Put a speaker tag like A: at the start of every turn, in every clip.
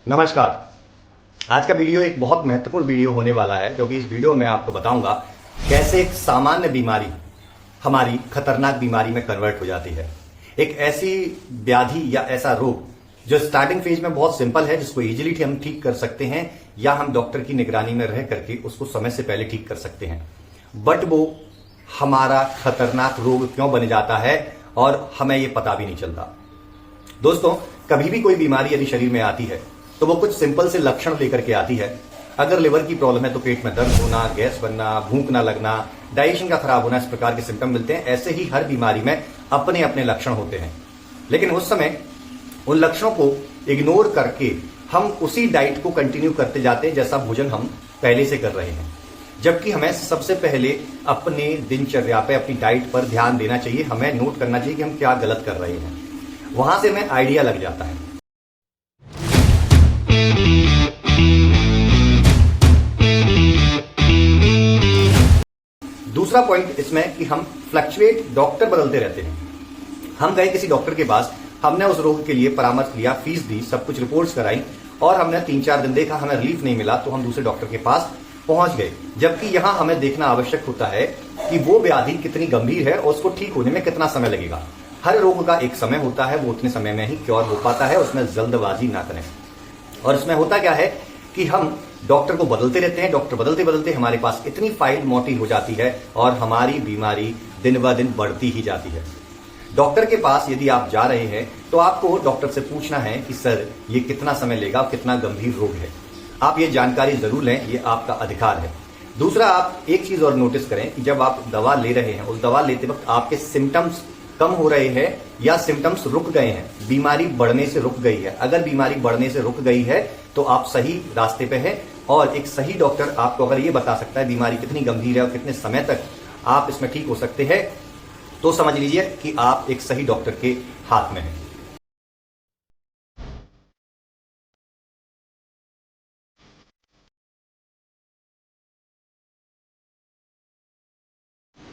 A: नमस्कार। आज का वीडियो एक बहुत महत्वपूर्ण वीडियो होने वाला है, क्योंकि इस वीडियो में आपको बताऊंगा कैसे एक सामान्य बीमारी हमारी खतरनाक बीमारी में कन्वर्ट हो जाती है। एक ऐसी व्याधि या ऐसा रोग जो स्टार्टिंग फेज में बहुत सिंपल है, जिसको इजीली हम ठीक कर सकते हैं या हम डॉक्टर की निगरानी में रह करके उसको समय से पहले ठीक कर सकते हैं, बट वो हमारा खतरनाक रोग क्यों बन जाता है और हमें ये पता भी नहीं चलता। दोस्तों, कभी भी कोई बीमारी यदि शरीर में आती है तो वो कुछ सिंपल से लक्षण लेकर के आती है। अगर लिवर की प्रॉब्लम है तो पेट में दर्द होना, गैस बनना, भूख ना लगना, डाइजेशन का खराब होना, इस प्रकार के सिम्टम मिलते हैं। ऐसे ही हर बीमारी में अपने अपने लक्षण होते हैं, लेकिन उस समय उन लक्षणों को इग्नोर करके हम उसी डाइट को कंटिन्यू करते जाते हैं जैसा भोजन हम पहले से कर रहे हैं, जबकि हमें सबसे पहले अपने दिनचर्या पे, अपनी डाइट पर ध्यान देना चाहिए। हमें नोट करना चाहिए कि हम क्या गलत कर रहे हैं, वहां से हमें आइडिया लग जाता है। दूसरा पॉइंट इसमें कि हम फ्लक्चुएट, डॉक्टर बदलते रहते हैं। हम गए किसी डॉक्टर के पास, हमने उस रोग के लिए परामर्श लिया, फीस दी, सब कुछ रिपोर्ट्स कराई और हमने 3-4 दिन देखा, हमें रिलीफ नहीं मिला तो हम दूसरे डॉक्टर के पास पहुंच गए। जबकि यहां हमें देखना आवश्यक होता है कि वो व्याधि कितनी गंभीर है और उसको ठीक होने में कितना समय लगेगा। हर रोग का एक समय होता है, वो उतने समय में ही क्योर हो पाता है, उसमें जल्दबाजी ना करें। और इसमें होता क्या है कि हम डॉक्टर को बदलते रहते हैं, डॉक्टर बदलते बदलते हमारे पास इतनी फाइल मोटी हो जाती है और हमारी बीमारी दिन ब दिन बढ़ती ही जाती है। डॉक्टर के पास यदि आप जा रहे हैं तो आपको डॉक्टर से पूछना है कि सर ये कितना समय लेगा, कितना गंभीर रोग है। आप ये जानकारी जरूर लें, ये आपका अधिकार है। दूसरा, आप एक चीज और नोटिस करें कि जब आप दवा ले रहे हैं, उस दवा लेते वक्त आपके सिम्टम्स कम हो रहे हैं या सिम्टम्स रुक गए हैं, बीमारी बढ़ने से रुक गई है। अगर बीमारी बढ़ने से रुक गई है तो आप सही रास्ते पे हैं और एक सही डॉक्टर आपको अगर ये बता सकता है बीमारी कितनी गंभीर है और कितने समय तक आप इसमें ठीक हो सकते हैं, तो समझ लीजिए कि आप एक सही डॉक्टर के हाथ में हैं।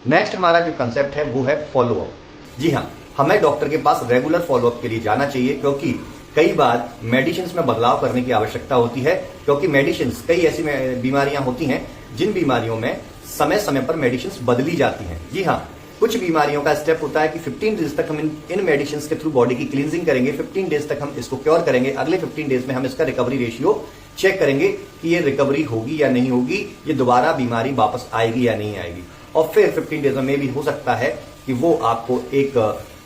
A: नेक्स्ट हमारा जो कंसेप्ट है वो है फॉलोअप। जी हाँ, हमें डॉक्टर के पास रेगुलर फॉलोअप के लिए जाना चाहिए, क्योंकि कई बार मेडिसिन में बदलाव करने की आवश्यकता होती है। क्योंकि मेडिसिन, कई ऐसी बीमारियां होती हैं जिन बीमारियों में समय समय पर मेडिसिन बदली जाती हैं। जी हाँ, कुछ बीमारियों का स्टेप होता है कि 15 डेज तक हम इन मेडिसिन के थ्रू बॉडी की क्लींजिंग करेंगे, 15 डेज तक हम इसको क्योर करेंगे, अगले 15 डेज में हम इसका रिकवरी रेशियो चेक करेंगे कि ये रिकवरी होगी या नहीं होगी, ये दोबारा बीमारी वापस आएगी या नहीं आएगी। और फिर 15 डेज में भी हो सकता है कि वो आपको एक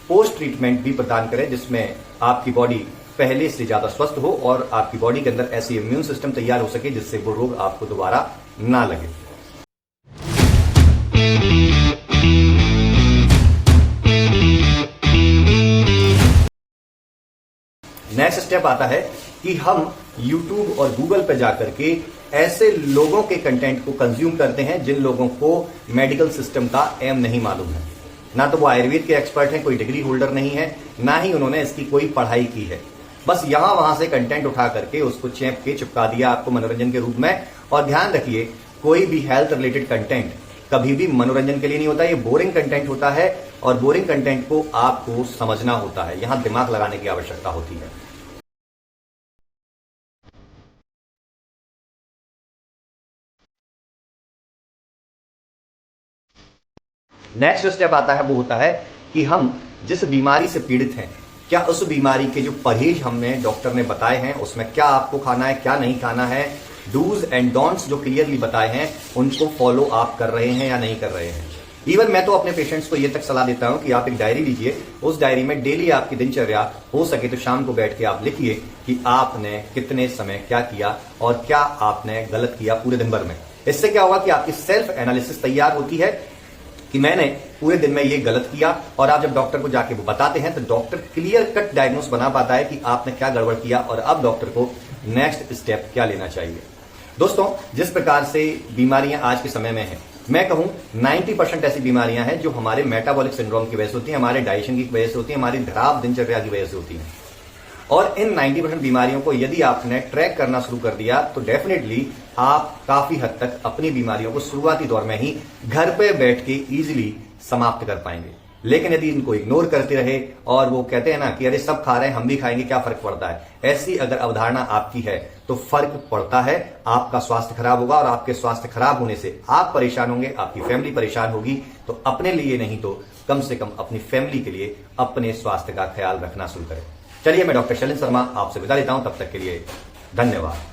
A: पोस्ट ट्रीटमेंट भी प्रदान करे, जिसमें आपकी बॉडी पहले से ज्यादा स्वस्थ हो और आपकी बॉडी के अंदर ऐसी इम्यून सिस्टम तैयार हो सके जिससे वो रोग आपको दोबारा ना लगे। नेक्स्ट स्टेप आता है कि हम YouTube और Google पे जाकर के ऐसे लोगों के कंटेंट को कंज्यूम करते हैं जिन लोगों को मेडिकल सिस्टम का एम नहीं मालूम है। ना तो वो आयुर्वेद के एक्सपर्ट हैं, कोई डिग्री होल्डर नहीं है, ना ही उन्होंने इसकी कोई पढ़ाई की है। बस यहां वहां से कंटेंट उठा करके उसको चेप के चिपका दिया आपको मनोरंजन के रूप में। और ध्यान रखिए, कोई भी हेल्थ रिलेटेड कंटेंट कभी भी मनोरंजन के लिए नहीं होता, ये बोरिंग कंटेंट होता है और बोरिंग कंटेंट को आपको समझना होता है, यहां दिमाग लगाने की आवश्यकता होती है। नेक्स्ट स्टेप आता है, वो होता है कि हम जिस बीमारी से पीड़ित हैं, क्या उस बीमारी के जो परहेज हमने डॉक्टर ने बताए हैं उसमें क्या आपको खाना है, क्या नहीं खाना है, डूज एंड डोंट्स जो क्लियरली बताए हैं उनको फॉलो आप कर रहे हैं या नहीं कर रहे हैं। इवन मैं तो अपने पेशेंट्स को ये तक सलाह देता हूं कि आप एक डायरी लीजिए, उस डायरी में डेली आपकी दिनचर्या हो सके तो शाम को बैठ के आप लिखिए कि आपने कितने समय क्या किया और क्या आपने गलत किया पूरे दिन भर में। इससे क्या होगा कि आपकी सेल्फ एनालिसिस तैयार होती है कि मैंने पूरे दिन में ये गलत किया, और आप जब डॉक्टर को जाके वो बताते हैं तो डॉक्टर क्लियर कट डायग्नोस बना पाता है कि आपने क्या गड़बड़ किया और अब डॉक्टर को नेक्स्ट स्टेप क्या लेना चाहिए। दोस्तों, जिस प्रकार से बीमारियां आज के समय में हैं, मैं कहूं 90% ऐसी बीमारियां हैं जो हमारे मेटाबॉलिक सिंड्रोम की वजह से होती है, हमारे डाइजेशन की वजह से होती है, हमारी खराब दिनचर्या की वजह से होती है। और इन 90% बीमारियों को यदि आपने ट्रैक करना शुरू कर दिया तो डेफिनेटली आप काफी हद तक अपनी बीमारियों को शुरुआती दौर में ही घर पे बैठ के इजीली समाप्त कर पाएंगे। लेकिन यदि इनको इग्नोर करते रहे और वो कहते हैं ना कि अरे सब खा रहे हैं हम भी खाएंगे, क्या फर्क पड़ता है, ऐसी अगर अवधारणा आपकी है तो फर्क पड़ता है। आपका स्वास्थ्य खराब होगा और आपके स्वास्थ्य खराब होने से आप परेशान होंगे, आपकी फैमिली परेशान होगी। तो अपने लिए नहीं तो कम से कम अपनी फैमिली के लिए अपने स्वास्थ्य का ख्याल रखना शुरू करें। चलिए, मैं डॉक्टर शैलेंद्र शर्मा आपसे विदा लेता हूं, तब तक के लिए धन्यवाद।